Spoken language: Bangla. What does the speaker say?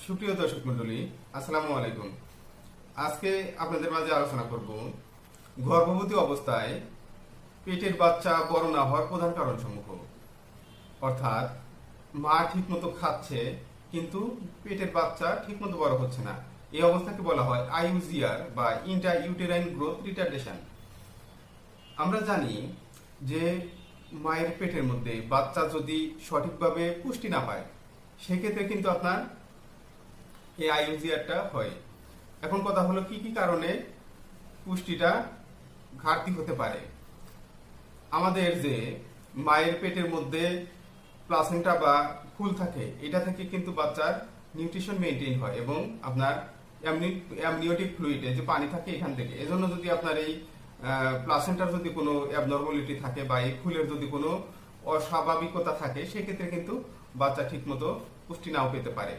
সুপ্রিয় দর্শক মন্ডলী, আসসালামু আলাইকুম। আজকে আপনাদের মাঝে আলোচনা করব গর্ভবতী অবস্থায় পেটের বাচ্চা বড় না হওয়ার প্রধান কারণ সমূহ। অর্থাৎ মা ঠিকমতো খাচ্ছে কিন্তু পেটের বাচ্চা ঠিকমতো বড় হচ্ছে না। এই অবস্থাকে বলা হয় আইইউজিআর বা ইন্ট্রা ইউটেরাইন গ্রোথ রিটার্ডেশন। আমরা জানি যে মায়ের পেটের মধ্যে বাচ্চা যদি সঠিকভাবে পুষ্টি না পায় সেক্ষেত্রে কিন্তু আপনার এই আইইউজিআরটা হয়। এখন কথা হলো কি কি কারণে পুষ্টিটা ঘাটতি হতে পারে। আমাদের যে মায়ের পেটের মধ্যে প্লাসেন্টা বা ফুল থাকে, এটা থেকে কিন্তু বাচ্চার নিউট্রিশন মেনটেন হয় এবং আপনার অ্যামনিওটিক ফ্লুইডে যে পানি থাকে এখান থেকে। এজন্য যদি আপনার এই প্লাসেন্টার যদি কোনো অ্যাবনর্মালিটি থাকে বা এই ফুলের যদি কোনো অস্বাভাবিকতা থাকে সেক্ষেত্রে কিন্তু বাচ্চা ঠিকমতো পুষ্টি নাও পেতে পারে।